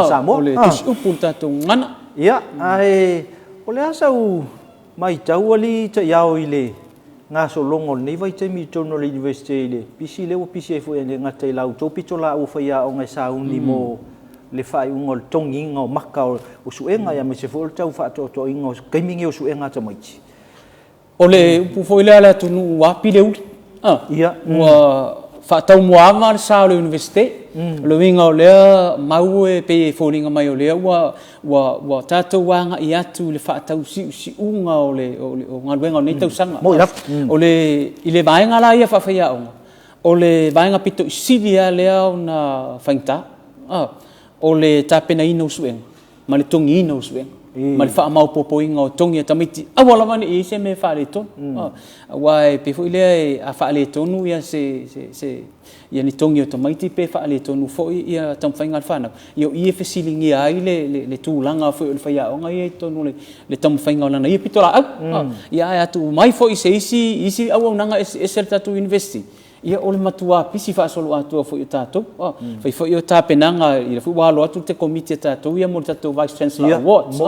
Samoa. Ole tus upul tato ngana. Ia, ai ole asau mai tau ali te yao ile nga so longo nei vai te mi tono le university ile pisi le o pisi fo ele nga te lau to pito la o fa ya o nga sa uni mo le fai un ol tongi nga o maka o suenga ya me se fo tau fa to ingo gaming o suenga ta mai. Ole upu fo ile ala tunu wa pile uli. Ia. Wa fa tau moama le sa le university. Le winga o lea mau e pe folinga mai o lea wa tatou wanga i atu le fa tau si unga o le o ngaluenga o nei tau sanga. O le ile vaenga la ia fa faia onga. O le vaenga pito isilia lea o na fainta. O le tapena ino suenga. Ma le tongi ino suenga. Ma le fa mau popoinga o tongi tamiti. Awala mani i se me fa le ton. Wa pe fo ile a fa le tonu ia se ia ni tongi o tamaiti pe fa le tonu fo ia tamfainga fana io ia fesilingi ai le tulanga fo le faia onga ia tonu le tamfainga lana ia pitola ia atu mai fo isi au nanga eserta tu university ia ole matua pisi fa solo atu fo tato fo io tapenanga ia fo walo atu te committee tato ia mo tato vice chancellor awards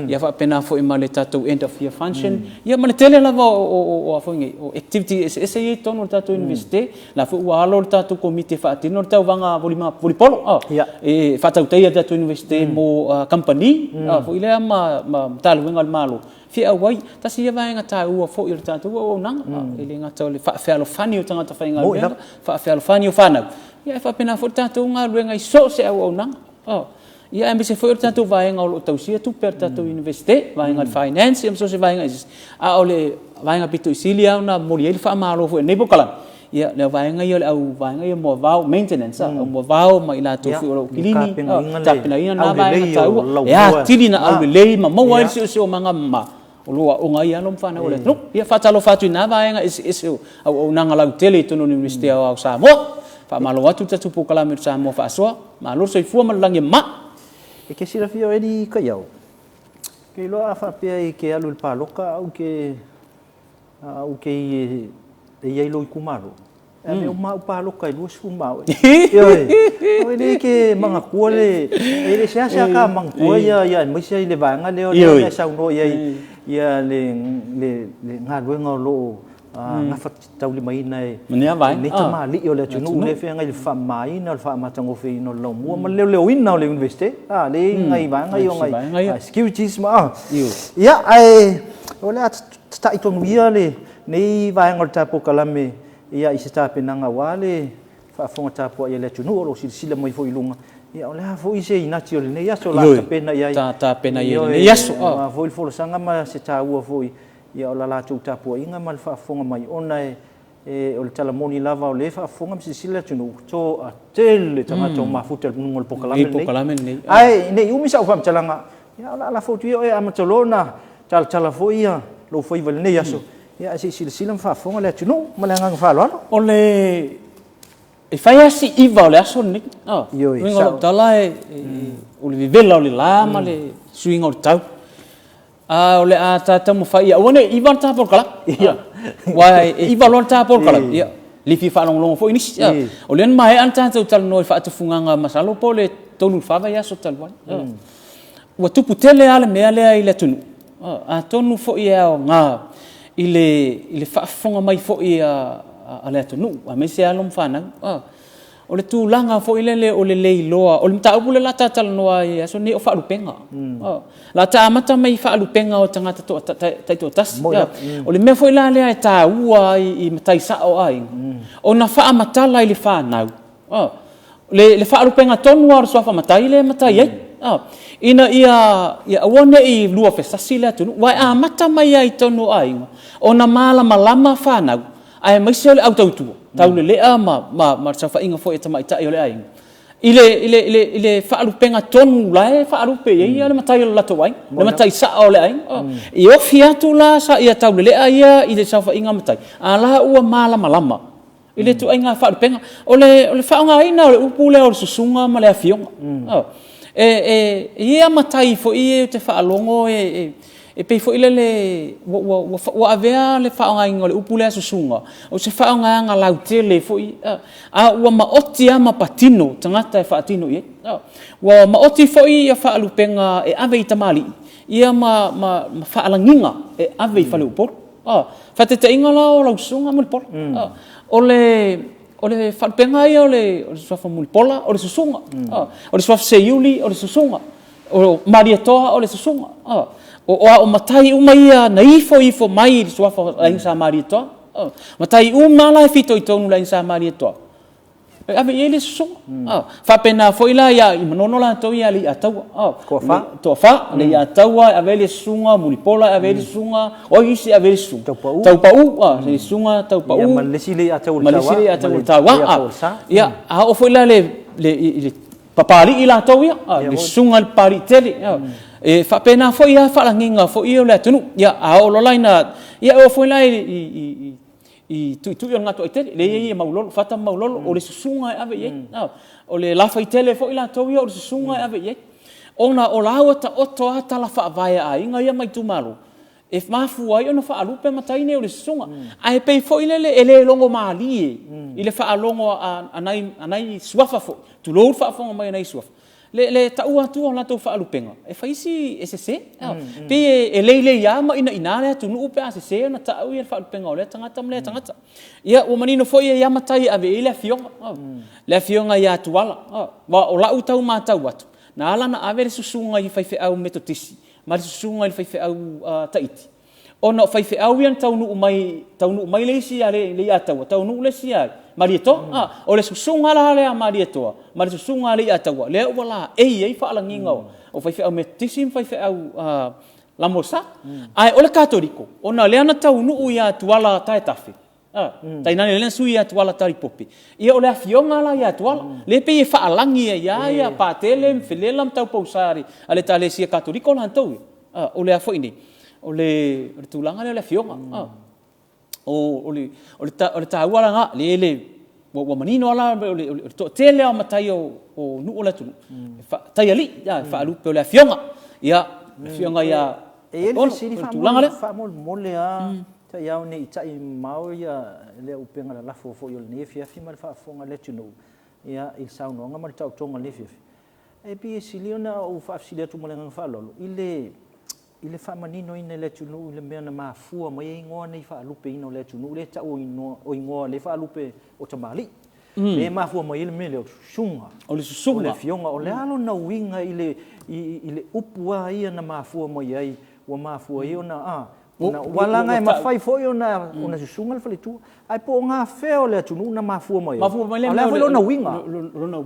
ia fa pena fo imale tato end of year function ia male tele lava o fo ngi o activity ese ia tonu tato university la fo walo tato committee fa tino tau vanga volipolo e fa tau tai tato university mo company fo ile ma talu ngal malo fi awai tasi ia vai ngata u fo ir tato o nang ile ngata le fa felo fani o tanga ta fa ngal fa felo fani o fana ia fa pena fo tato ngal ngai so se o nang ia ambise fo ir tato vai ngal o tau sia tu per tato university vai ngal finance am so se vai ngai ole vai ngal pito isilia na mori ele fa malo fo nei bokalan ia le vai ngai ole au vai ngai mo vau maintenance mo vau mai la tu fo kilini tapena ina na vai ngata ia tili na au le ma mo wai so manga ma o lua o ngai alom fana ole no ia fatalo fatu na vai nga is au nanga lau tele to no university au Samoa fa malo watu tatu po kala mir Samoa fa so ma lo so fu ma langi ma e ke sira fio edi ka yau ke lo afa pe ke alu pa loka au ke e ia lo kumaro e me ma pa loka lu fu ma e ni ke manga kuole e se asa ka mang kuo ia mai se le vanga le sa no ia le ngalo ngalo nga fat tau li mai nai mania vai ni tama li yo le tunu le fe ngai fa mai na fa ma tango fe no lo mo ma le win na le university le ngai ba ngai yo ngai securities ma ia ai ole ta itonu ia le nei vai ngol ta po kalame ia i se ta penanga wale fa fonga ta po ia le tunu lo sila mai fo ilunga ia ole fo ise inati ole nei aso la ta pena ia ta pena ia nei aso fo il fo sanga ma se ta ua fo ia ola la tu ta po inga mal fa fonga mai ona e ole tala moni lava ole fa fonga mi sila tunu to atel tama to ma futel ngol pokalame nei ai nei umi sa fam talanga ia la fo tu ia amatolona tala fo ia lo foi val nei aso ia sila fa fonga le tunu malanga fa lo ole e fai asi iva ole aso ni ngol tala ole vivela ole lama le suinga ole tau ole a tata mo fai one iva ta por kala ia wa iva lo ta por kala ia li fi fa long fo ini ole mai an ta tal no fa tu funga masalo pole tonu fa va ya so tal wa wa tu putele ale me ale ile tunu a tonu fo ia nga ile fa fonga mai fo ia ale tunu a me se alom fa na ole tu langa fo ile le ole le loa ole mta ubule la tatal noa ia so ni o fa lupenga la ta mata mai fa lupenga o tanga to taito tas ole me fo ile le ta ua i matai sa o ai ona fa matala ile fa nau le fa lupenga tonu ar so fa matai le matai ai ina ia one i lua fe sasila tu wa a mata mai ai tonu ai ona mala malama fa nau ai mai se le auto tau le ma sa fa inga fo e tama ita ole ai ile fa alu penga tonu la fa alu pe ia le matai la to ai le matai sa ole ai i o fiatu la sa ia tau le ai ile sa fa inga matai ala ua mala malama ile tu ai nga fa alu penga ole fa nga ina ole upule o susunga ma le afionga ia matai fo ia te fa alongo e pe fo ile le wa avea le whaonga ingo le upu lea susunga o se whaonga nga lautele fo a ua maoti a mapatino tangata e whaatino ie wa maoti fo i a whaalupenga e ave i tamali ia ma whaalanginga e ave i whale upor whatete inga la o lausunga mulipor o le whaalupenga ia o le swafa mulipola o le susunga o le swafa seiuli o le susunga o Maria toa o le susunga o matai uma ia na ifo mai le swafa la insa Maria toa matai uma la fito i tonu la insa Maria toa ave ia le susunga fa pena foi la ia i manono la to ia li atau to fa le ia atau ave le susunga mulipola ave le susunga o isi ave le susunga tau pau le susunga tau pau ia malesi le atau tawa ia o foi la le papali ila tau ia le susunga le pari tele e fa pena foi ia fa langinga foi ia le tunu ia a o lolaina ia o foi la i tu yo ngato itele le ia maulolo fata maulolo o le susunga ave ye o le lafa itele foi la tau ia o le susunga ave ye ona o la ota oto ata la fa vai a inga ia mai tu malu e mafu ai ona fa alupe matai ne o le susunga ai pe foi le ele longo mali ile fa longo anai suafa fo tu lo fa fo mai nai suafa le taua tu ona to fa alupenga e fa isi sse pe e leile ya ma ina le tu nu pe sse na tau ia fa alupenga le tangata mle tangata ia o manino foi ia matai ave ile fionga ia tu wala wa o la utau matau watu na ala na ave susunga i fai au metotisi ma susunga i fai au taiti ona fai au ia tau nu mai le si ale le atau tau nu le si ale marieto o le susunga la le marieto ma le susunga le atau le wala ei fa langinga o fai au metotisi fai au la mosa ai o le katoliko ona le ana tau nu ia tuala tae tafe tai nani le sui ia tuala tari popi ia o le afionga la ia tuala le pe fa alangi ia pa tele mfelelam tau pausari ale tale sia katoliko la tau o le afo ini o le tulanga le afionga o le tauala nga le wa manino ala o to tele o matai o nu ola tu tai ali ia fa alu pe o le afionga ia afionga ia o tulanga le fa mole ta ia ne tai mau ia le upenga la fo yo ne fia mal fa fonga le tunu ia il sauno nga mal tau tonga le fia e pi siliona o fa silia tu molenga fa lolo ile fa manino ina le tunu le mena ma fu mai ngoa nei fa lupe ino le tunu le ta o ngoa le fa lupe o tamali e ma fu mai le mele sunga o le sunga le fionga o le alo na winga ile upua ia na ma fu mai ai o ma fu ia na wala ngai mafai foi ona susunga le fale tu ai po nga feo le tunu na mafua mai le na winga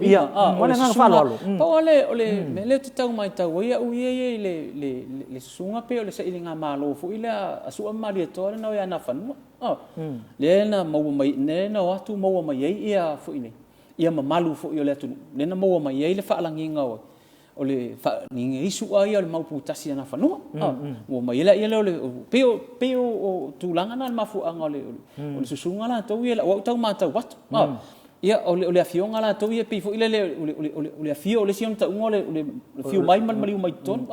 ia mana nga fa lolo pa ole mele tau mai tau ia u ie le susunga pe ole sa ilinga malo fu ila asu amari to na ia na fanu le na mau mai ne na watu mau mai ia fu ini ia mamalu fu ile tunu le na mau mai ile fa langinga o le ninge isu ai le mau putasi na fanua o mai ila le peo o tulanga na mafu anga le susunga la to ia o tau mata wat ia o le afionga la to ia pe fo ile le afio le sion ta ungo le fio mai mali mai ton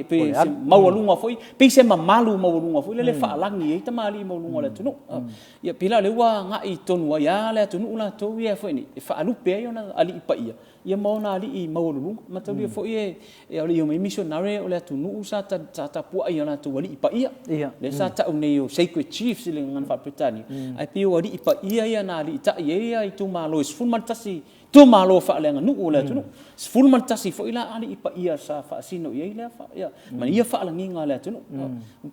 pe mau lunga foi pe se mamalu mau lunga foi le fa langi e ta mali mau lunga le tunu ia pila le wa nga i tonu ia le tunu la to ia foi ni fa alu pe ia na ali pa ia mau na ali i mau lunga mata le foi e o le missionary o le tunu sa ta pu ia na to ali pa ia le sa ta o nei sacred chiefs le ngan fa petani ai pe o ali pa ia na ali ta ia i tu malo sful mantasi tu malo fa le nganu ole tu sful mantasi fo ila ali ipa ia sa fa sino ia ila fa ia man ia fa la nginga le tu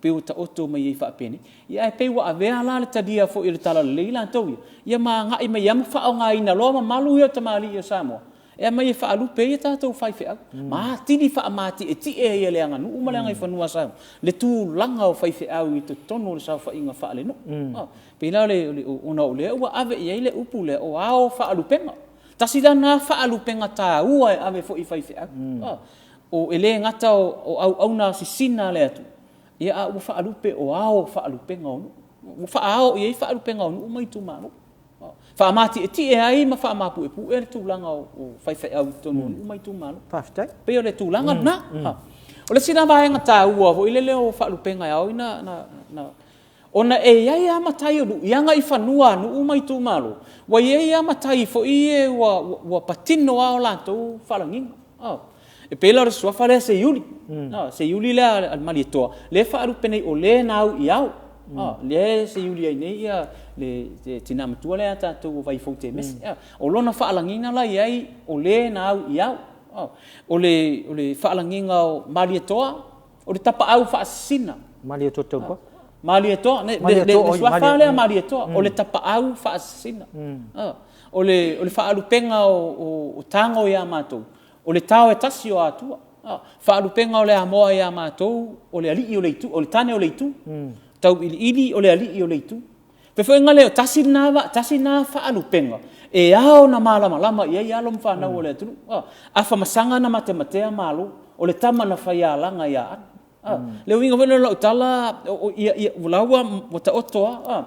pe o ta oto mai fa peni ia pe wa ave ala le tadia fo ila tala leila to ia ma nga i mai am fa nga ina lo ma malu ia tamali ia Samoa e mai fa alu pe ta to fa fe ma tini fa mati e ti e ia le nganu ma le ngai fa nua sa le tu langa o fa fe au i to tono sa fa inga fa le no pe la le ona ole wa ave ia le upu le o ao fa alu penga tasida na fa alu penga ta ua ave fo i fa fe o ele ngata o au na sisina le atu ia a fa alu pe o ao fa alu penga o fa ao ia fa alu penga o mai tu ma fa mati e ti e ai ma fa mapu e pu e tu langa o fai fai au tonu mai tu malo paftai pe o le tu langa na O le sina vaenga tāua ho ile leo whaalupenga au na ona ai matai o nu ianga I whanua nu mai tū malo. Wa ai matai fo I wa patino ao lātou whalanginga. E pēla re suafa lea se iuli. Se iuli lea mali toa. Le whaalupenei o le nau I au. Le se iuli ai nei ia le tina matua lea tātou vai fau te mese. O lona whaalanginga la iai o le nau I au. O le whaalanginga o mali toa. O le tapa au whaasina. Mali toa tau pa? Mali toa. Le suafa lea mali toa. O le tapa au whaasina. O le whaalupenga o tango ia mātou. O le tau e tasi o atua. Whaalupenga o le amoa ia mātou. O le alii o le itu. O le tane o le itu. Tau ili o le alii o le itu. Pewhenga leo tasi nā whaalupenga. E ao na malama ia alo mwhanau o le atunu. Awha masanga na matematea malo. O le tama na whaialanga ia an. Leo inga wena lau tala ia ulaua wata otoa.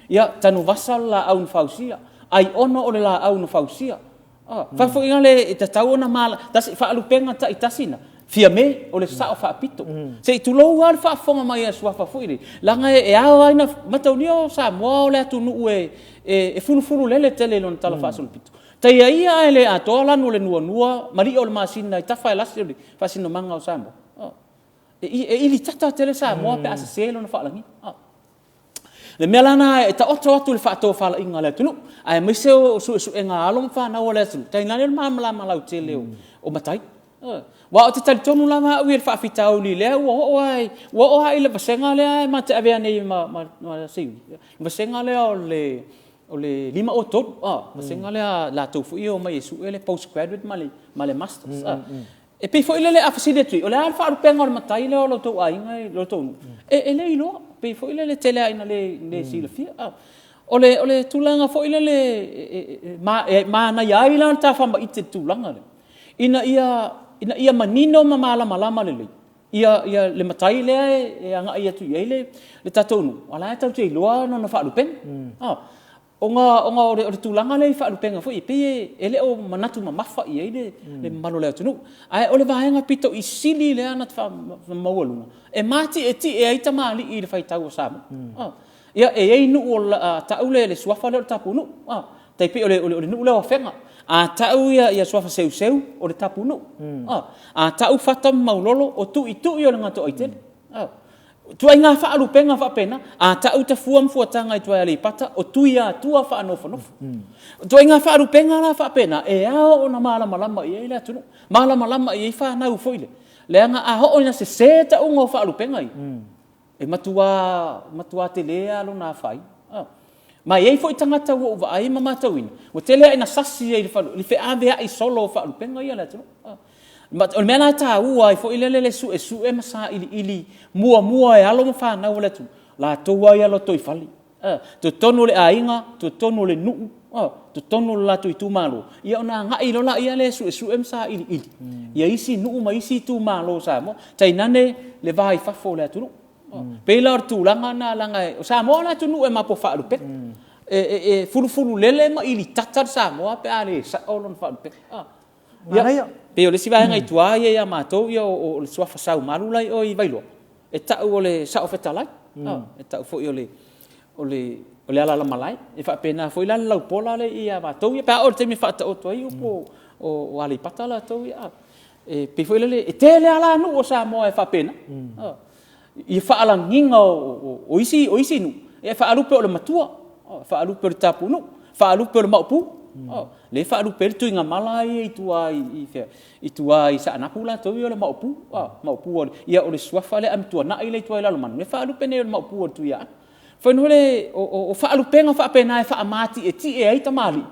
Ia tanu vasa la au na whausia. Ai ono o le la au na whausia. Whafo inga le e tatau na mala. Tasi whaalupenga ta I tasina. Fia me o le sao whaapito. Se I tulou ar whaafonga mai a suafa fuiri. Langa e ao aina mataunio Samoa o le atunu e fulu lele tele lona tala whaasolo pito. Tai ia e le atoa lanu le nua mari o le masina I tawha e lasi o le whaasino manga o Samoa. E ili tata tele Samoa pe asa se lona whaalangi. Le mea lana e ta oto atu le whaatoa whala inga le atunu. Ai maise o su e ngā alo mwhanau o le atunu. Tai nane le māmalama lau tele o matai. Wa o te talitonu lama au I le whaafitau li lea ua o hai le vasenga lea ma te awea nei ma siu. Vasenga lea o le 5 o tonu. Vasenga lea la taufu I o mai Yesu e le postgraduate ma le masters. E pei fo I le afasidetui. O le ala whaarupenga o le matai lea o lo tau ainga lo tonu. E le iloa. Pei fo I le tele aina le sila fia. O le tulanga fo I le ma na iai lan ta whama I te tulanga le. Ina ia manino ma malama le. Ia le matai lea e anga ia tu iai le tatonu. Ala e tau te iloa no na whaalupenga. Onga o le tulanga le whaalupenga fo I pe ele o manatu mamafa iai le malo lea tunu. Ai o le vahenga pito I sili lea na ta maualunga. E mati e ti e aita maali I le whaitau o Samoa. Ia e ei nu o tau le suafa le o tapu nu. Tai pe o le nu leo whenga. A tau ia suafa seu o le tapu nu. A tau whata maulolo o tu I o le ngato aitele. Tua inga whaalupenga whaapena. A tau ta fuam fuatanga I tua ia pata o tu ia tua whaanofanofo. Tua inga whaalupenga la whaapena. E ao o na malama I ele atunu. Malama I whanau foile. Leanga a ho ina se ta unga o whaalupenga I. E matua te lea lo na whai. Ma ei foi tangata wo va ai mama tawina. O tele ina sasi ai le fe ave ai solo fa lu penga ia la tu. Ma o mena ta u ai foi le su e masa ili mua e alo fa na wala tu. La to wa ia lo toi fali. To tonu le ainga, to tonu le nu. To tonu la tu tu malo. Ia ona nga ilo la ia le su e masa ili. Ia isi nu ma isi tu malo sa mo. Tai nane le vai fa fo le tu. Pela tu langa na langa o Samoa na tu nu e mapo fa lu pe. E fulu lele ma ili tatar Samoa pe ale sa olon fa pe. Ya pe o le siva nga itua ia mato ia o le sua fa sau malu lai o I vailo. E ta o le sa ofeta lai. E ta fo o le ala la malai. E fa pena foi la lau pola le ia mato ia pe o te mi fa ta o toi o ali patala to ia. E pe foi le e tele ala nu o Samoa e fa pena. I whaalanginga o isi nu. E whaalupe o le matua. Whaalupe o le tapu nu. Whaalupe o le maupu. Le whaalupe le tuinga malai I tua I sa anapu la tui o le maupu. Maupu o le. Ia o le suafa le amitua na I le tua I lalo manu. Le whaalupe ne o le maupu o le tuia. Whanau le o whaalupenga whaapena e whaamati e ti e aita mali.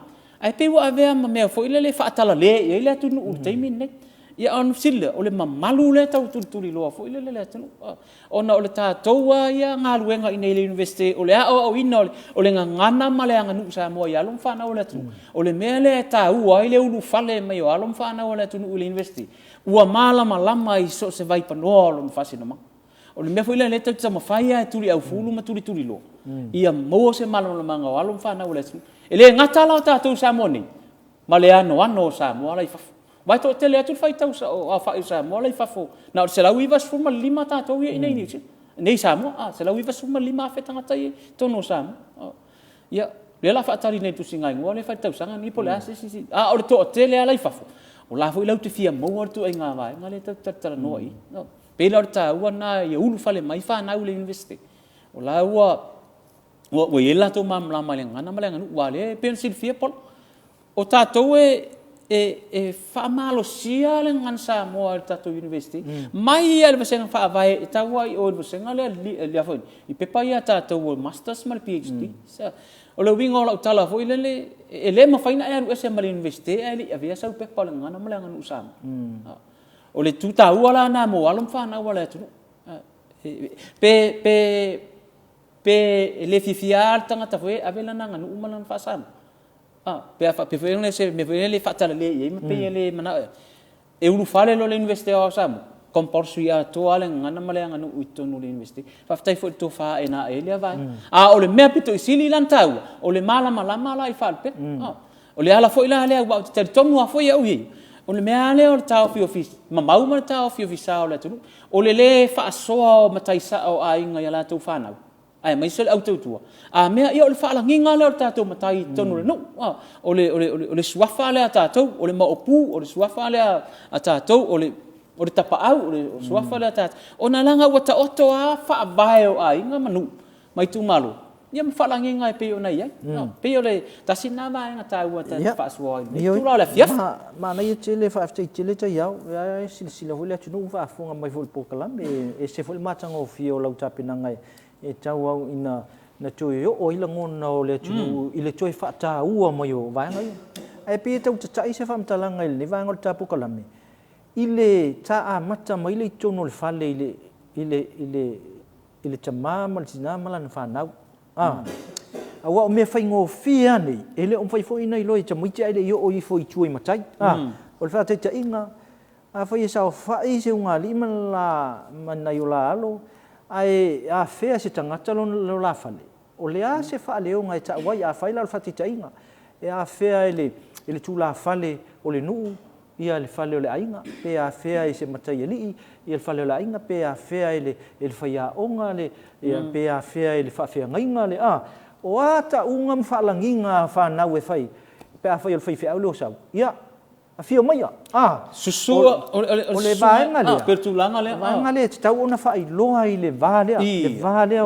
Ai pe wa avea ma mea fo ile le whaatala le. Ia ile atu nu urteimin ne. Ia on sile o le mamalu le tau tuli loa fo ile le atunu ona o le tatoa ia ngaluenga I nei le university o le o ina o le ngana male anga nu Samoa ia lo mfana o le atunu o le mele ta ua ile ulu fale mai o alo mfana o le atunu le university ua malama I so se vai panoa lo mfasi no ma o le me fo ile le tau tama faia tuli au fulu ma tuli lo ia mo se malama o alo mfana o le atunu ele ngata la tatu Samoa ni male ano Samoa lai fa Vai to tele atu fai tau sa o fa isa mo le fafo. Na se la uiva suma lima ta to ia nei ni. Nei sa mo se la uiva suma lima fe tanga tai to no sa mo. Ia le la fa tari nei tu singa ngo le fai tau sanga ni po le si. O le to tele ala fafo. O la fo i lau te fia mo or tu inga vai ngale tara noi. No. Pe la ta ua na ia ulu fale mai fa na ule university. O la ua ia to mam la malenga na malenga nu wale pensil fia pol. O tatou e fa malo sia le ngan Samoa tatou university. Mai ia le senga fa vai tawa i o senga le foi. I pepa ia tatou masters mal PhD. Sa o le winga o tala foi le ma faina ia ese mal university ele avia sa pepa le ngana malenga nu sam. O le tuta wala na mo alum fa na wala tu. Pe le fifiar tanga ta foi avela na nganu umalan fa sam. Pe fa pe foi se me foi le fatala le e me pe le mana e ulu fale lo le university o sam compulsory a to ale ngana male nganu uito no le university fa tai foi to fa ena ele vai o le me pito isili lan tau o le mala la I fa pe o le ala foi la le wa te tomu a foi au hi o le me ale o tau fi office mamau ma tau fi office o le tu o le fa so matai sa o ai nga ya la to fa na ai mai sel auto tua mea ia o le fala nginga le o tatou matai tonu le no o le suafa le a tatou o le maopu o le suafa le a tatou o le tapaau o le suafa le a tatou o na langa ua taoto a fa vai o ai nga manu mai tu malo ia ma fala nginga e pe o nei ai pe o le tasina vai nga tau ua ta fa suai tu la fiaf ma na ia tele fa afte tele ta iau ia silsila hole atu no fa fonga mai vol pokalam e se vol matanga o fio lau tapina ngai e tau au ina na tui o ila ngona o le tunu ile tui fata ua mo yo vai ngai ai pe tau tsa se fam talanga ile vai ngol tapu kalame ile ta a mata mai le tono le fale ile tama mal sina malan fa nau awa me fai ngo fia ni ele on fai foi nei loi tamo tia ile yo o I foi tui matai o le fa te inga a fai sa fai se unga lima la manayola alo ai a fea se tangata lo la fale o le a se fa leo ngai ta wai a faila fa ti tainga e a fea ele tu la fale o le nu ia le fale o le ainga pe a fea se matai eli ia le fale o le ainga pe a fea ele faia onga le ia pe a fea ele fa fea ngainga le o ata unga mfa langinga fa na we fai pe a fai o fai fea lo sa ia fio mai susu o le vaenga le pertulanga le vaenga le tau ona fa I loa I le vale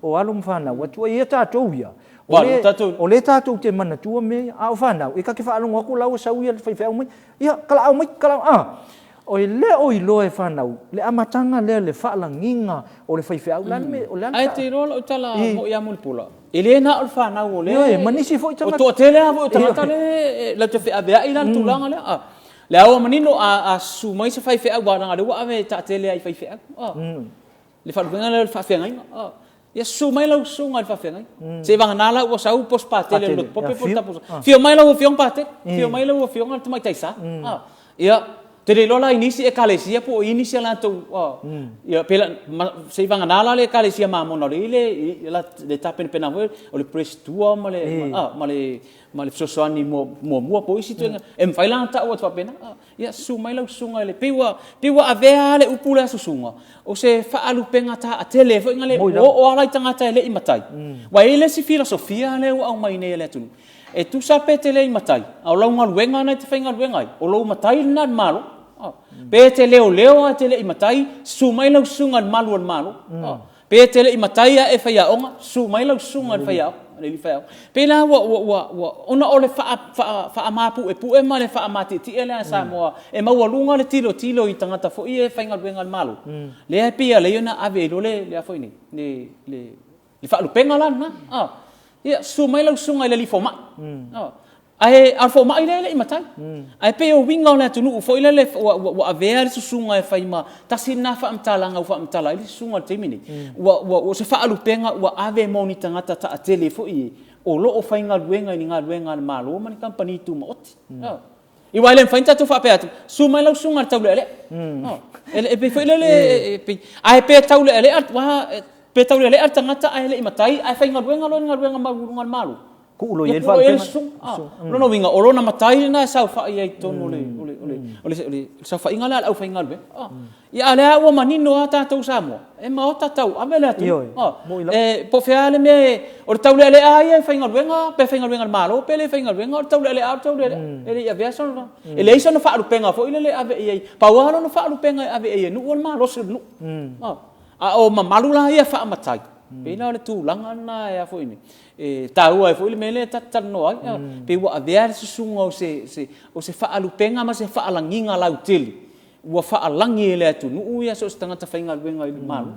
o alum fana wa tu ia tatou ia o le tatou te mana tua me o fana e ka ke fa alunga ko lau sa ia fai fai mai ia kala o le o I loa e fana le amatanga le fa langinga o le fai fai lan me o lan ai te rola o tala mo ia mul pula Elena o fa na o le manisi foi tanga o to tele o tanga le la te fa bea ila tulanga le le au manino a su mai se fai fe wa nga le wa ave ta tele ai fai fe le fa nga le fa fe ngai ia su mai la su nga fa fe ngai se va na la o sa u pos pa tele lo pope por tapo fio mai la o fiong pa te fio mai la o fiong al mai taisa ia te lola inisi e kalesia po inisi la to ia pela se va na la le kalesia ma mo no le tapen pena o le press tua male sosoani mo po isi tu em fai la ta o pena ia su mai la sunga le pewa avea le upula susunga o se fa alu penga ta a tele fo ngale o ala tanga ta le imatai wa ile si filosofia le o mai ne le tu e tu sa petele imatai au la ngal wenga na te fainga wenga o lo matai na malo pe te leo a te le imatai su mai la sunga malu pe te le imatai e faia onga su mai la sunga faia le faia pe la ona ole fa mapu e pu e male fa mati ti ele a Samoa e mawalunga le tilo I tangata fo I e fainga wenga malu le pia le yona ave le fo ni le fa lu penga lan na ia su mai la sunga le fo ma ai al fo mai le matai ai pe o winga na tunu fo ile le wa avea su sunga e faima tasina fa amtalanga fa amtala ile sunga te mini wa se fa alu penga wa ave moni tangata ta tele fo I o lo o fainga luenga ni nga luenga malo man company tu mo oti I wale fainta tu fa pe atu su mai la sunga ta le e pe fo ile ai pe ta le wa pe ta le tangata ai le matai ai fainga luenga malo ku ulo ye fa no winga o lona matai na sa fa ia tonu le le sa fa inga la au fa inga be ia le au manino ata tau Samoa e ma ota tau amele atu e po fe ale me o tau le ai fa inga wenga pe fa inga wenga malo pe le fa inga wenga o tau le au tau le e ia vesa no e le isa no fa lu penga fo ile ave ia paualo no fa lu penga ave ia no o malo se no a o mamalu la ia fa matai pena le tu langa na ia fo ini e tau ai fo ile mele tata no ai pe wa ave se sunga o se fa alu penga ma se fa alanginga lau tili ua fa alangi le atu no ia so stanga ta fainga wenga i malu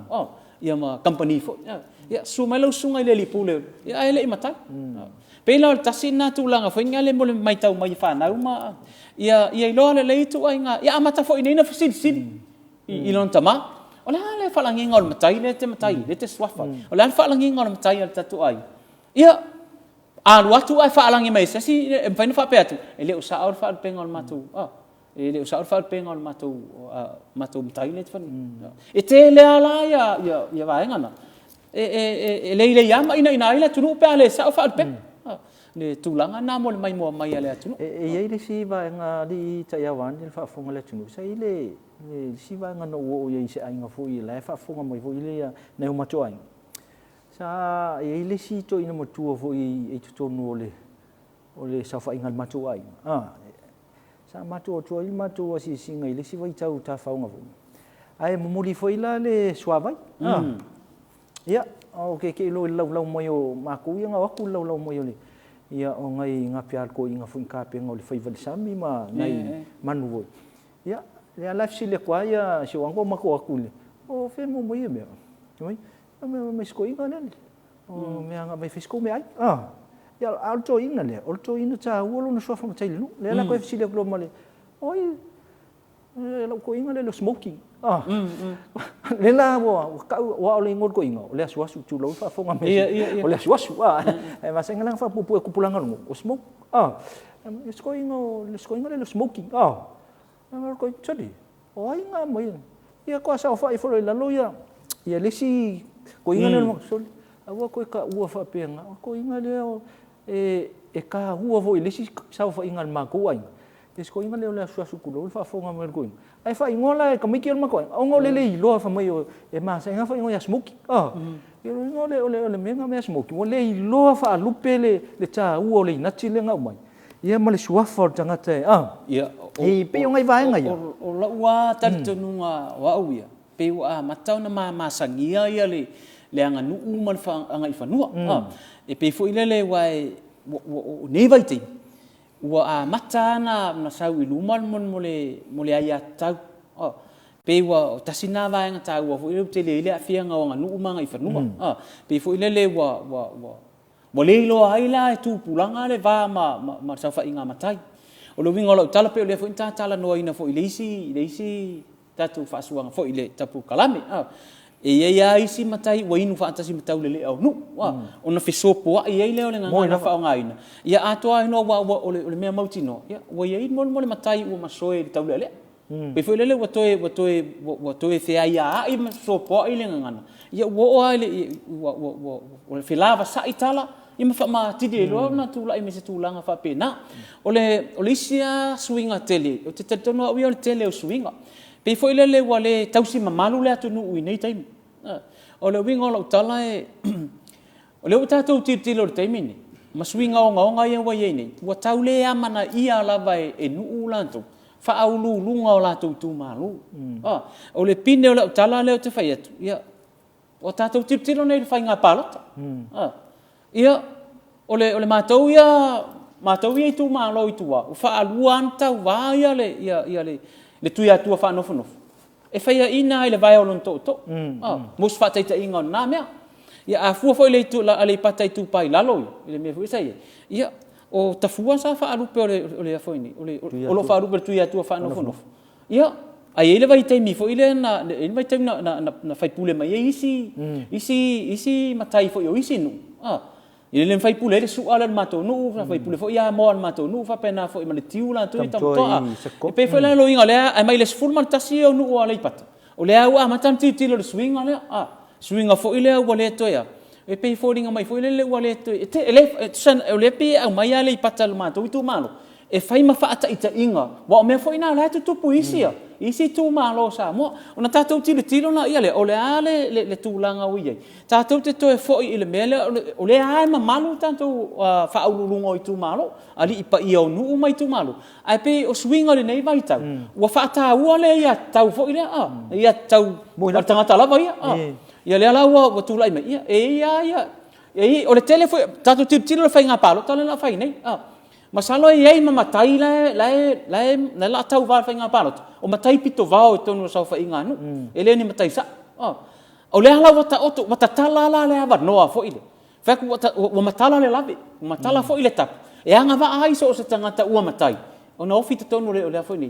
ia ma company fo ia su mai lo sunga ile lipule ia ele matai pena le tasina tu langa fainga le mole mai tau mai fa na uma ia lo le tu ai nga ia mata fo ina fisi i lon tama ola le fa langi ngol matai le te swafa ola fa langi ngol matai al tatu ai ia alu atu ai fa langi mai si e faina fa pe atu ele usa au fa pengol matu ele usa fa pengol matu matai le fa e te le ala ia va ngana e le yama ina ile tunu pe ale sa fa pe le tulanga na mo mai ale atu e ile si va nga di Taiwan le fa fonga le tunu sai le si va nga no o ye se ainga fo ile fa fonga mai fo ile ya ne ma toai sa ile si to ina mo tu fo i to no le sa fa ingal ma toai sa ma to i ma to si singa ile si vai tau ta fa nga fo ai mo muri fo ile le swavai ya okay ke lo mo yo ma ku nga wa ku lo mo yo le ia o ngai nga pial ko inga fu ka pe ngol fai sami ma nai manu voi ia le life si le kwa ia si wango ma ko akule o fe mo ia me me sko inga le o me anga me fisko me ai ia alto inga le alto ina ta wolo no sofa matai lu le la ko si le glo male oi le ko inga le smoking le la wa le ngol ko inga le asu tu lo fa fonga me o le asu e ma senga lang fa pu ku pulanga ngo o smoke le sko inga le smoking ma ko chali o inga mo ia ko sa fa i fo la lo ia le si ko inga le mo sol awa ko ka ua fa penga ko inga le e ka ua vo le si sa fa inga ma ko ai ko inga le asu ku lo fa fonga me ko ai fa ingola e kamiki ma ko o ngole le lo fa mai e ma sa fa ingola smoking e ngole menga me smoking o le lo fa lupe le ta u le na chile nga mai ia ma le suafa tangata ia e pe ngai vai ngai o la wa tartununga wa ia pe wa matau na ma sangia ia le anga nu man fa anga i fa nu e pe fo ile le wai ne vai te wa mata na sau i lumal mole ai atau pe wa tasina va nga tau wa fo te le afia nga nga nu manga i fa nu pe fo ile le wa le lo ai la tu pulanga le va ma sa fa inga matai o lo winga lo tala pe le fo inta tala no ina fo ile isi tatu fa suanga fo ile tapu kalame e ia isi matai wa inu fa tasi matau le au nu ona fisopo ia ile ole nga fa nga ina ia atoa no wa ole me mautino ia wa ia mo matai o masoe tau le pe foi le wa toe fe ia ai masopo ile nga ia wo ile wa filava sa itala ima fa ma tidi lo na tu la ime se tu langa fa pena ole isia swinga tele o te tono wi ole tele o swinga pe foi le wale tausi mamalu le atu nu nei tai o le winga lo tala e o le uta tu ti lo tai mini ma swinga o nga ia wa ye nei wa tau le amana ia la vai e nu ulanto fa au lunga o la tu malu o le pine o le tala le te fai atu ia o tatu ti lo nei fai nga palota ia o le matou ia tu malo itu wa fa aluanta wa ia le tuia tua fa no e fa ina ile vai olon to mus fa taita inga na mea ia afu foi le tu la ale patai tu pai lalo ile me foi sai ia o tafua sa fa alu pe ole foi ni o lo fa alu per tuia tua fa no ia ai ele vai tai mi foi ile na ele vai tai na fai pule mai isi matai foi o isi nu ile le fai pule le su ala mato nu fa fai pule foi ia mo al mato nu fa pena foi male tiula tu tam to pe foi la lo inga le ai mai le fulman tasio nu ala ipata o le au matam ti lo swinga le swinga foi ile o le to ia e pe foi inga mai foi le o le to te ele san o le pe au mai ale ipata lo mato tu malo e fai ma faata ita inga wa me foi na la tu puisia isi tu malo sa mo ona tatou tilo na ia le ole ale le tulanga ui tatou te toe foi ile mele ole ai ma malu tatou fa aululungo i tu malo ali ipa ia nu mai tu malo ai pe o swinga le nei vai tau wa faata ua le ia tau foi le ia tau mo tanga tala vai ia le ala wa tu lai mai ia e ole tele foi tatou tilo le fai nga palo tale la fai nei masalo ei mamatai la la tau va fainga palot o matai pito vao tonu sa fa inga nu ele ni matai sa o le ala wata tala la le ava noa fo ile fa ku o matala le lave matala fo ile tap e anga va ai so se tangata ua matai o na ofita tonu le fo ni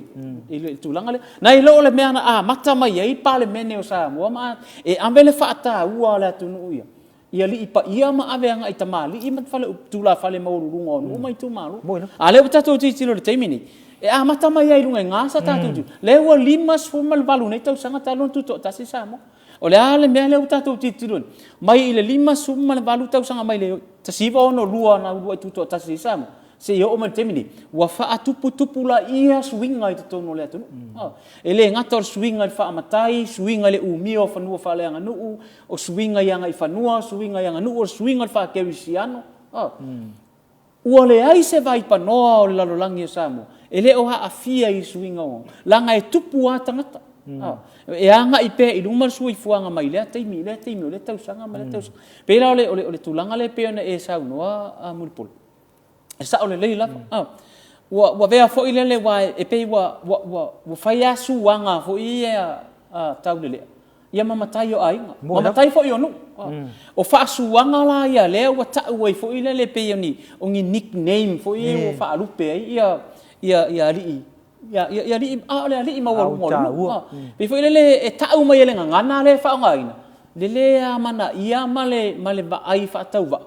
ile tulanga le na ile le meana mata mai ai pale mene o sa mo ma e ambele fa ata ua la tunu ia ia li ipa ia ma ave anga ita mali i mat fale tula fale mau rungo no mai tu malu ale tatou tilo le taimini e mata mai ai lunga ngasa tatou le wa limas fumal valu nei tau sanga talon tu to tasi samo o le ale me le tatou tilo mai ile limas fumal valu tau sanga mai le tasiva ono lua na lua tu to tasi samo se yo o mal temini wa fa tupu la ia swinga i tono le atu ele ngator swinga fa matai swinga le umio fa no fa le aganu'u o swinga yanga i fanua swinga yanga nu o swinga fa kerisiano ua le ai se vai panoa o le lalolangi o samo ele o ha afia i swinga o langa e tupu a tangata e anga i pe i luma sui fuanga mai le taimi o le tau sanga mai le tau pera ole tulanga le pe ona e sa noa mulpul sa ole le la wa vea fo ile le wa e pe wa fai asu wanga fo ia tau le ia mamatai o ai mamatai fo yo no o fa asu wanga la ia le wa ta wa fo ile le pe ni o ngi nickname fo ia fa lupe ia li ia li le ali ma wa mo pe fo ile le e ta mai le ngana le fa ngaina le mana ia male ba ai fa tau va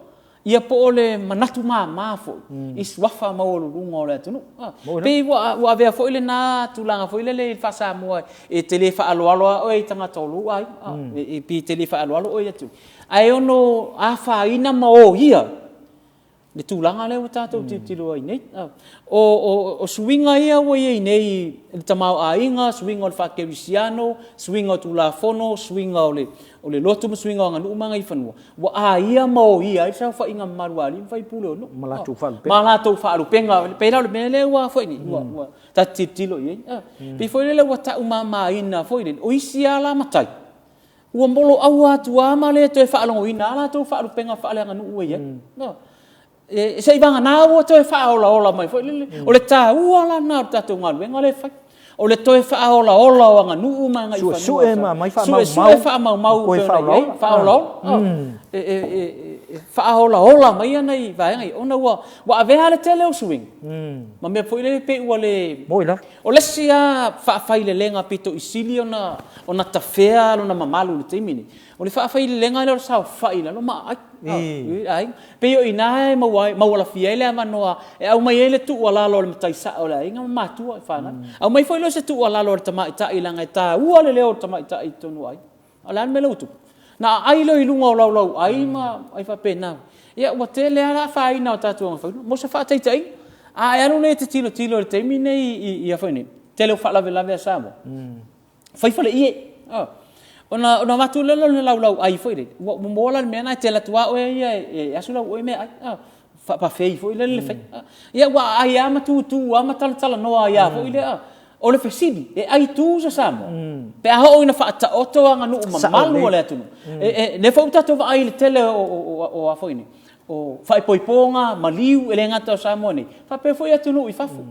ia po ole manatu ma fo iswafa ma o lunga ole tunu pe wa ave fo ile na tulanga fo ile le fa sa mo e tele fa alo o e tanga tolu ai e pi tele fa alo o ia tu ai ono a fa ina ma o ia le tulanga le tatou tilo ai nei o swinga ia o ia nei le tamau ainga swinga o fa kerisiano swinga tu la fono swinga ole lotu swinga nganu manga i fanua wa ia mo ia sa fa inga marwali fai pulo no malatu fa lu penga pe la mele wa foi ni wa ta tilo ia pe foi le wa ta uma ina foi ni o isia la matai wa mbolo awa tu ama le to fa lo ina la to fa lu penga fa le nganu ia no e sei vanga na o to fa ola mai foi o le ta la na ta to ngal venga le fa o le to fa ola wanga nu manga i fa su mai fa mau fa ola fa ola mai nei vai ngai ona wa ave ale tele o swing ma me foi le pe o le o le sia fa ile lenga pito isili ona tafea ona mamalu le timini o le fa ile lenga le sa fa ile no ma ai pe yo ina mau la fiele manoa e au mai ele tu wala lo le tai sa ola inga ma tu fa na au mai foi lo se tu wala lo tama ita ilanga ita ua le leo tama ita i tonu ai ala me lo tu na ai lo ilunga o lau ai ma ai fa pena ia wa te le ala fa ina o tatu fa mo se fa tai tai ai anu ne te tilo le te mine i fa ni te le fa la sa mo fai fa le ie ona matu le lau ai foi le mo la me na te la tua o ia asu la o me ai fa fei foi le fa ia wa ai ama tu ama tala no ia foi le o le fesidi e ai tu sa samo pe a ho ina fa ta oto anga nu malu le atu le fa uta to ai le tele o a foi ni o fa poiponga maliu ele ngata samo ni fa pe foi atu nu i fa fu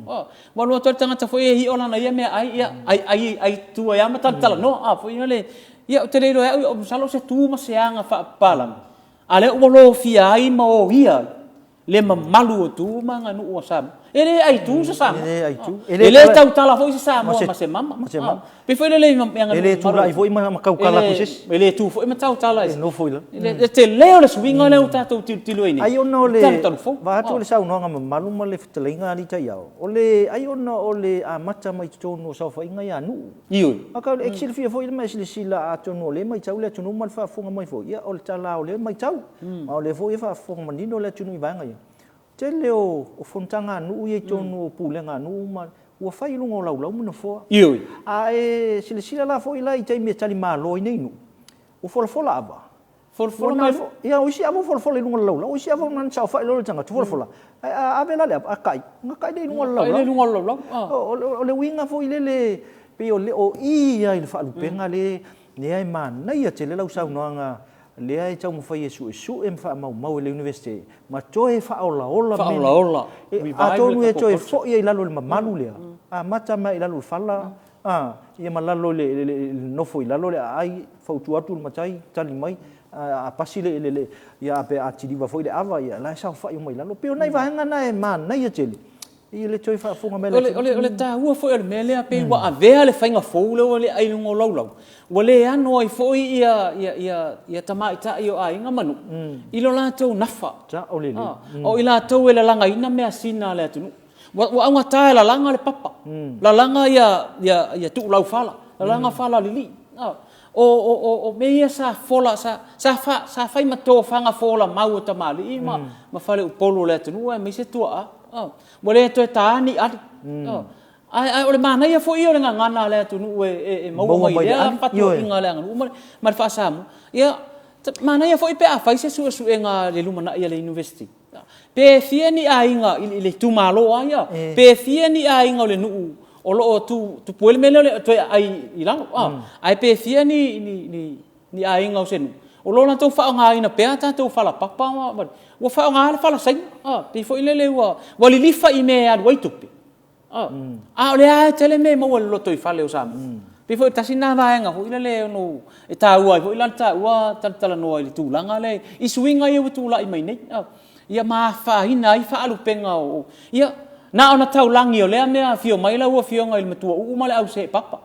wa lo to tanga ta foi hi ona na ia me ai tu ia ma tala no foi le ia te reiro o salo se tu ma se anga fa palang ale o lo fia ai ma o ia le malu tu manga nu o sam ele ai tu sa sam ele tau tala foi sa mo ma se mama pe foi le yang ele tu lai foi ma kau kala kuses ele tu foi ma tau tala no foi la ele te leo le swinga le uta tu tilo ini ai ono le va tu le sa no nga malu ma le ftelinga ali tai ao ole ai ono ole a mata mai tonu sa fa inga ya nu iu aka le exil fia foi ma sila a tonu le mai tau le tonu mal fa fonga mai foi ia ole tala ole mai tau ole foi fa fonga manino le tonu i vanga te leo o fontanga nu ye tonu pulenga nu ma ua fai lunga o lau muna foa. Ioi. A sila la fo ila i taimi tali malo i nei nu. O fola aba. Fola mai fo. Ia o si abo fola lunga lau. O si abo nan sao fai lo tanga tu fola. A vela le a kai. Nga kai dei lunga lau. Ai lunga lau. O le winga fo ile pe o le o ia i le fa lupenga le ne ai man na ia te le lau sau noanga le ai tau mo fai su fa mau le university ma toe fa ola a tonu e toe fo ia lalo le mamalu le a mata mai lalo fala ia malalo le no foi lalo le ai fa tu atu matai tali mai a pasi le ia pe a tiri va foi le ava ia la sa fa mai lalo pe nai va nga na e man na ia tele ia le toe fa fonga mele ole ta ua foi le mele pe wa avea le fainga fo le ole ai lungo lau wale ano ai foi ia tamai ta io ai nga manu ilo la tau nafa ja ole le o ila tau ele langa ina me asina le atu wa anga ta la langa le papa la langa ia tu lau fala la langa fala lili o me ia sa fola sa fai mato fanga fola mau ta mali ma fale polo le atu me se tua wale to ta ni adi ai ole mana ia fo ia nga ngana le tu nu e mau mai ia patu inga le nga ma fa samu ia mana ia fo i pe a fa se su nga le lumana ia le university pe fie ni a inga ile tu malo ia pe fie ni a inga le nu o lo tu puel mele le to ai ilano ai pe fie ni a inga o senu o lo na to fa nga ina pe ata to fa la papa wa fa nga fa la sai pe fo ile le wa li lifa i me ad waitupi ole ai tele me mo lo to fale o sam pe foi tasina vaenga ho ile no e ta ua ho ile ta ua tala no ile tu langa le i swinga ia tu la i mai nei ia ma fa hina i fa alu penga o ia na ona tau langi o le me fio mai la ua fio ngai matua u male au se papa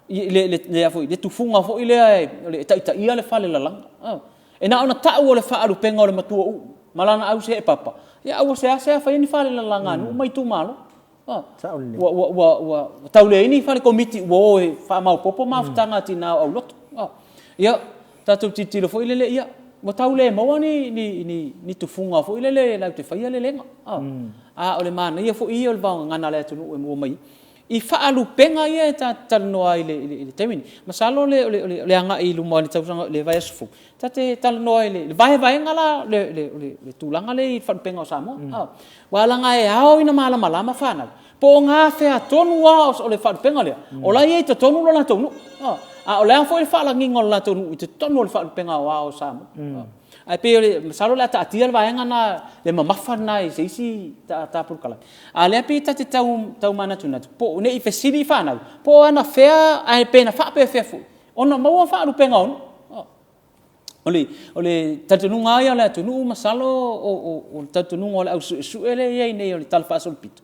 le foi le tu funga fo ile le ta ia le fale la langa e na ona ta ua le fa alu penga o le matua u malana au se papa ia au se fa ni fale la langa nu mai tu malo wa taule ini fa komiti wo fa mau popo ma tanga tina au lot ia tatu titilo fo ile ia wa taule mo ni tu funga fo ile la te fa ile lenga ole mana ia fo ia ba ngana le tu mo mai i fa alu penga ia ta no ai le temini masalo le anga i lu mo ni tau le vai sfu tate tal no ai le vai ngala le tulanga le fa penga o samo wala nga e ao ina mala malama fana po nga fe atonu wa o le fa penga le o la ye to tonu la tonu o le fo le fa la ngingo la tonu i te tonu le fa penga wa o samo ai pe masalo la ta tia vai ngana le mamafa nai se isi ta por kala ale pe ta te tau mana tuna po ne i fesili fana po ana fe ai pe na fa pe fe fu ona mo fa lu penga on ole tatunu ngaya la tunu masalo o tatunu ole au su ele ye ne ole tal fa sol pito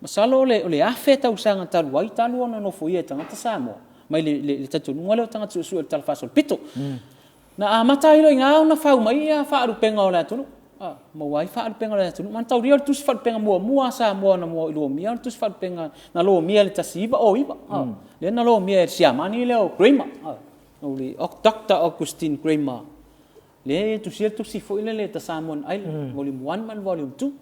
masalo ole afe ta usanga tal wai talu ona no foi tanga ta Samoa mai le tatunu ole tanga su tal fa sol pito na mata ilo nga na fa mai fa ru penga ole tunu mo wai fa ru penga ole tunu man tau rio tu fa penga mo Samoa na mo ilo mi tu fa penga na lo mi le tasiba o iba le na lo mi siama ni le o grima ole Dr. Augustine Grima le tu sia tu si foi le ta Samoan Island volume 1 man volume 2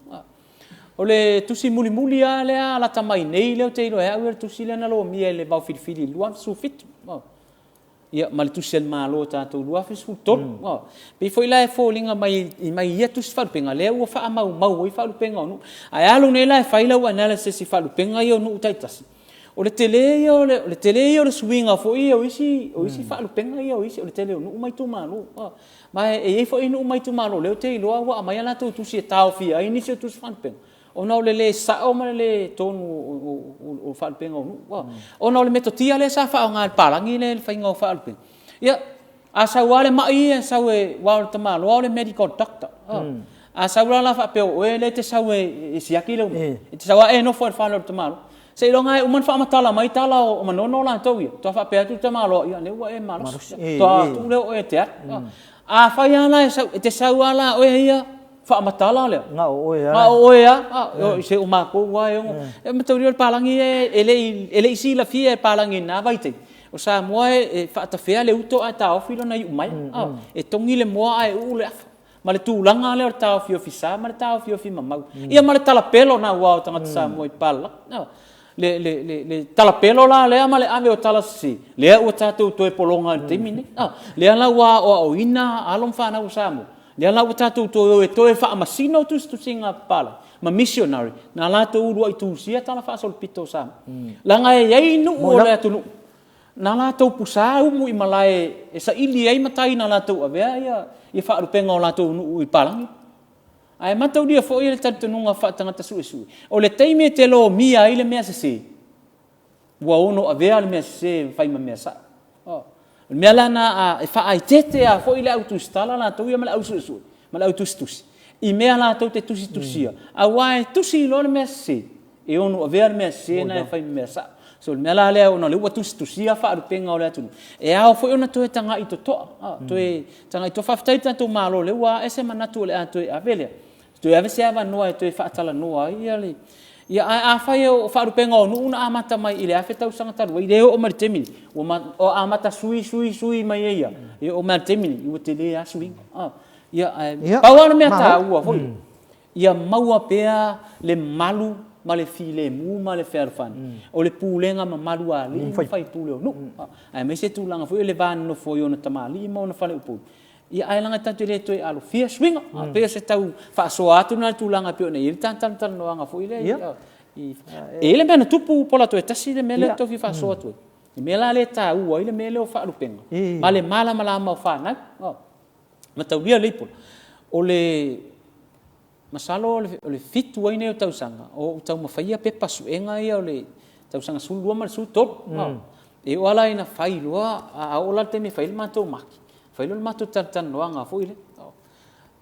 ole tu si muli ale ala tamai nei le te ilo e tu si le na lo mi le ba fili luan su fit ia mal tu sel malo ta to lua fis ton pe foi la fo linga mai ia tu fa penga le o fa mau fa penga no ai alu nei la fa ila analysis fa penga io no taitas o le tele le swinga fo ia o isi fa penga ia o isi o le tele no mai tu malo mai e fo inu mai tu malo le te lo wa mai la tu si tau fi ai ni se tu fa penga o no le sa o ma le tonu o fa penga o no le metotia le sa fa nga palangi le fa nga fa penga ia asa wale mai sa we wa te malo o le medical doctor asa wala fa pe o le te sa we si akilo te sa wa no fa fa te malo se lo ngai uman fa matala mai tala o manono la to wi to fa pe tu te malo ia le wa e malo to tu le o e te a fa ya la te sa wala o ia fa matala le nga o ya se o ma ko wa e material palangi ele isi la fie palangi na vai te o sa mo e fa ta fe le uto ata o filo na mai e tongi le mo ai u le ma le tūlanga le o tau fiofi sa ma le tau fiofi mamau ia ma le talapelo na ua o tangata Samoa I pala le talapelo la lea ma le ave o talasi lea ua tātou toe polonga temine lea la ua o ina alom whanau Samoa lea la ua tātou toe whaamasino tusinga pala ma missionary na lātou urua I tūsia tala whaasolpito Samoa langa iei nu o lea tunu na lātou pusa umu I malae sa ili ai matai na lātou avea ia whaarupenga o lātou nu I palangi ai matau dia fo ia le tatununga whaatangata suesue o le teime te lo mia I le mea sese ua ono avea le mea sese whaima mea sa mea lana whaai tete a fo I le autustala lātou ia ma le au suesue ma le au tustusi I mea lātou te tusia a wae tusi lo le mea sese e ono avea le mea sese na e whaima mea sa so le mea lea ona le ua tusia whaarupenga o le atunu e ao fo ona toe tanga I to toa toe tanga I to whaftai tātou malo le ua ese manatu o le a toe avelea toe ave se ava noa e toe whaatala noa ia a whai o whaarupenga o nuuna amata mai I le awhe tau sanga taru I leo o maritemini o amata sui mai eia e o maritemini I ua te lea suinga ia pauana mea tā ua ia maua pea le malu ma le file mu ma le ferfan o le pulenga ma malu ali fai pule o nu ai me se tu langa foi le van no foi ona tamali ma ona fale upu ia ai langa tatu le toi alu fia swinga pe se tau fa so atu na tu langa pe ona ir tan no anga foi le e le mena tupu pola to tasi le mele to fi fa so atu e mela le ta u ile mele o fa lupenga ma le mala ma fa na ma tau lia le pol o le masalo le fitu ai nei o tausanga o tau mawhaia pe pasuenga ia o le tausanga sulua ma le sulutolo e o ala ina whailua a ola te me whaile matou maki whaile le matou tartanoanga fo ile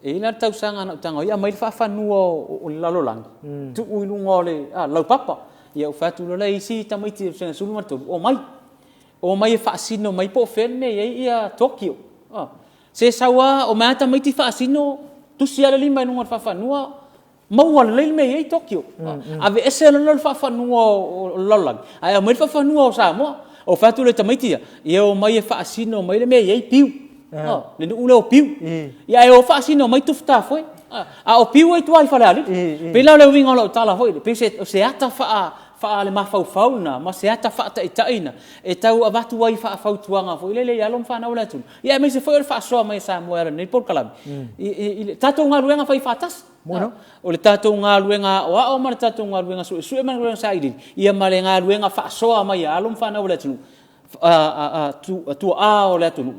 e ina tausanga na utanga ia mai le whaafanua o le lalolangi tu uilunga o le laupapa ia o whatu lola isi tamaiti senga sulu matou o mai e whaasino mai po whene ia Tokyo se sawa o mai tamaiti whaasino tusi ala lima nunga whafanua maua le me ei Tokyo ave ese le whafanua o lalang ai mai whafanua o Samoa o fatu le tamaiti ia o mai e whaasino mai le me ei piu le nu le o piu ia e o whaasino mai tufta foi a o piu ai tuai whale ali pe la le winga o tala foi pe se ata fa le mafau na ma se ata fa taina e tau avatu ai fa fautuanga fo ile ya lom fa na ola tu ia me se foi fa so mai Samoa era nei por kalam i tato nga luenga fa fatas o le tato nga luenga o mar tato nga luenga su man luenga saidi ia male nga luenga fa so mai alom fa na ola tu tu o le tu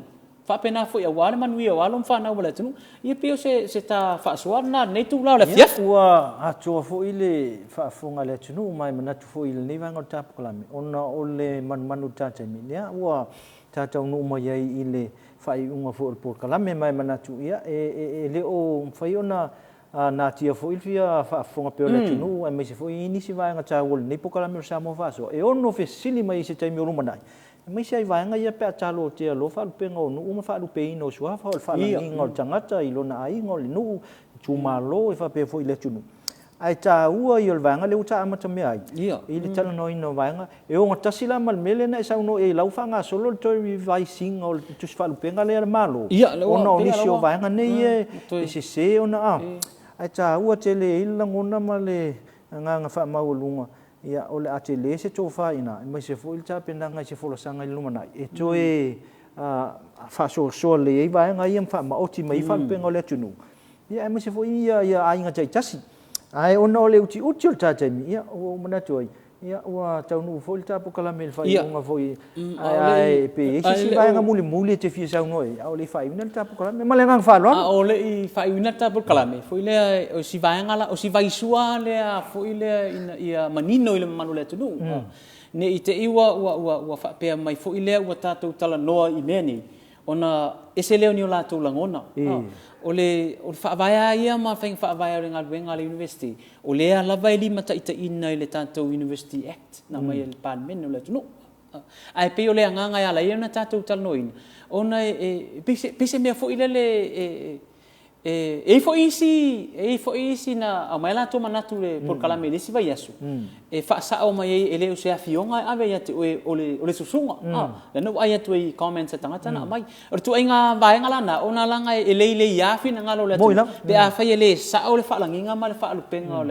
fa pena foi a wale manui o alom fa na ola tu ia pio se ta fa so na nei tu la le fiaf ua atua fo ile fa fonga le tu mai manatu fo ile nei vanga tap klame ona ole manu tata mi ia ua tata no mai ile fa unga fo por klame mai manatu ia e le o fa ona na tia fo ilfia fa fonga pe le tu ai me se fo ini si vanga ta wol nei por klame sa mo fa so e ono fe sili mai se tai mi ro manai mai sai vanga ia pe talo te lo fa pe ngo no uma fa lu pe no so fa ni ngol tangata i lo na ai ngol no chuma lo fa pe fo ile tu ai ta ua i vanga le uta ama tame ai ile tala no ino vanga e o ngata sila mal mele na sa no e lau fanga solo to vai sing ol tu fa lu pe ngale malo ono ni sio vanga nei e se ona ai ta ua te le ila ngona male nga fa maulunga ia ole atele se tofa ina mai se foi ta pendanga se folo sanga i lumana e toe fa so le i vai nga i fa ma oti mai fa penga le tunu ia mai se foi ia ai nga tai tasi ai ono le uti util ta tai ia o mana toi ia wa tau no foi ta po kala mel fa nga foi ai pe si vai nga muli te fi sa ngoi au le fa ina ta po kala me malenga fa lo o le i fa ina ta po kala me foi le o si vai nga la o si vai sua le foi le ia manino ile manu le tu ne ite iwa fa pe mai foi le wa tatu tala noa i meni ona ese leo ni o la tu langona o le fa vai ia ma fa vai ringa venga le university o le ala vai li mata ita ina ile tanto university act na mai el pan men le tu ai pe o le nganga ia la ia na tatu tal noin ona pise me fo ile le e fo isi na mai la to manatu le por kala me lesi vai asu e fa sa o mai ele o se afionga ave ya te o le susunga la no ai tu i comments tanga tana mai o tu inga vai ngala na ona langa ele ya fi na ngalo le tu be a fa ele sa o le fa langinga ma le fa lu penga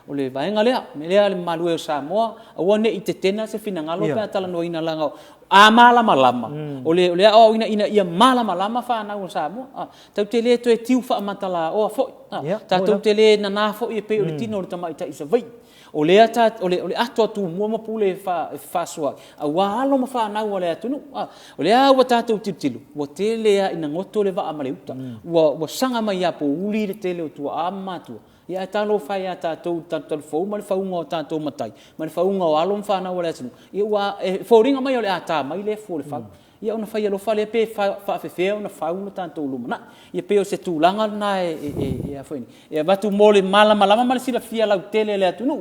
o le vai ngala me le malu e Samoa o ne i te tena se fina ngalo pe tala no ina langa a malama o le o ina ia malama fa na o Samoa tau te le to e tiu fa matala o fo tau te le na fo i pe o le tino o tama ita isa vai o le ata o le ato tu mo ma pule fa soa a walo ma fa na o le atu o le a wa tatu titilu o te le ina ngoto le va amaleuta o sanga mai a po uli le tele o tu ama tu ia talo fai ata tu fo ma le faunga o tato matai ma le faunga o alo fa na o le atu ia wa fo ringa mai o le ata mai le fo le fa ia ona fai alo fa le pe fa fe ona faunga tanto lumana ia pe o se tulanga na e a foi ia batu mole malama ma le sila fia la tele le atu no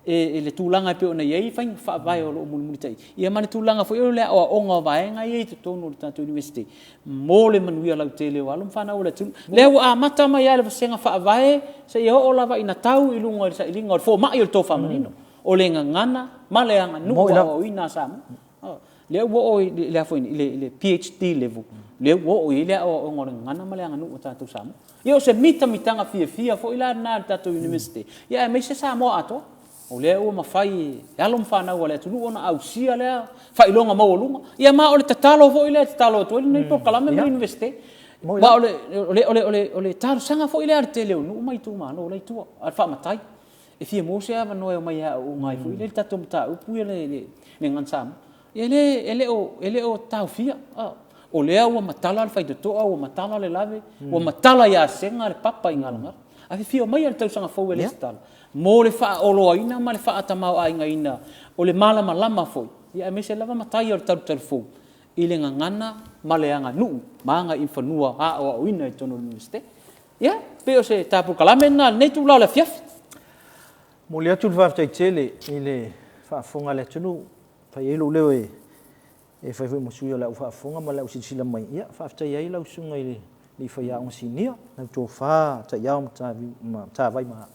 e le tulanga pe ona ia fai fa vai o mun tai ia mane tulanga foi o le o onga vai nga ia to no tanto university mole manuia la tele o alum fa na o le tu le a mata mai ia le senga fa vai se ia o lava ina tau i lunga sa ilinga o fo mai o to fa manino o le ngana male anga nu o ina sam le wo le foi le PhD level le wo ile o ngor ngana male anga nu o tatu sam ia se mitanga fia fo ila na tatu university ia me se Samoa ato o le o mafai alom fa na wala tu ona au sia le fa ilonga mo lunga ia ma o le tatalo fo ile tatalo to ile por kala me university ba o le talo sanga fo ile arte le no mai tu ma no le tu al fa matai e fia mo se ava no e mai o mai fo ile tatu mata u pu le ngan sam ele o tau fia o le o matala al fa to o matala le lave o matala ya senga le papa ingalanga a fia mai al tau sanga fo ile talo mo le fa olo ina ma le fa atamau ai ina o le malama lama foi ia me se lava matai o tau fo ile ngana male anga nu manga infanua a o ina tono university ia pe o se tapu kalamena nei tu la fiaf mo le atu va tai tele ile fa fonga le tunu fa yelo le e fa mo suyo la fa fonga ma la usila mai ia fa tai ai la usunga ile li fa ya on sinia na to fa ta ya ta vai ma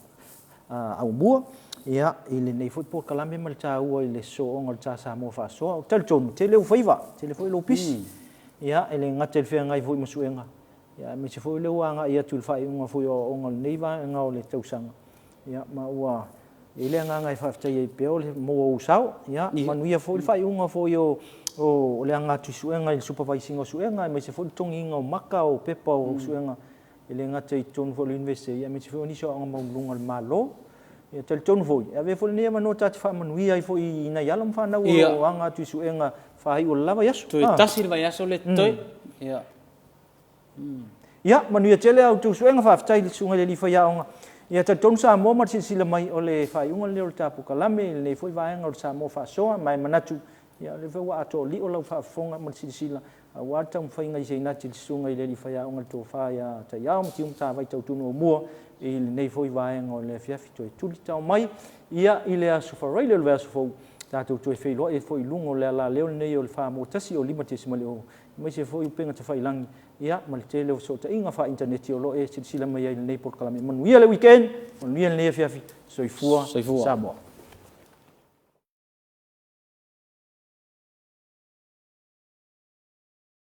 au mua ia ile nei foi por kalame mal ta u ile so ngol ta Samoa fa so tel ton tele u faiva tele foi lo pis ia ele ngatel fe ngai foi masuenga ia me se foi le wanga ia tul fai un foi o ngol neiva nga o le tausanga ia ma ua ile nga ngai fa tai pe o le mo usau ia manuia foi fai un foi o le nga tu suenga il supervising o suenga me se foi tonginga o maka o pepa o suenga ele ngatel ton foi university ia me se foi ni so nga lungal malo ia tel ton foi ave foi ni mano ta fa manuia i foi ina yalam fa na o anga tu suenga fa i o lava yaso tu tasir vai yaso le toi ia ia manuia tele au tu suenga fa tai sunga le fa ya onga ia tel ton sa mo mar sila mai o le fa i unga le o tapu kalame le foi vai anga o sa mo fa so mai manatu ia le wa ato li o la fa fonga mar sila wa tam fa inga i na til sunga le fa ya onga to fa ya ta ya mo tium ta vai tau tu no mua il nei foi vai ngo le fiafi to tu tau mai ia ile a sufarai le verso fo tatu to fe lo e foi lungo le la le nei o fa mo tasi o limatisimo le o mai se foi penga te fai lang ia mal tele so ta inga fa internet o lo e sila mai nei por kala me manuia le weekend on le fiafi soifua Samoa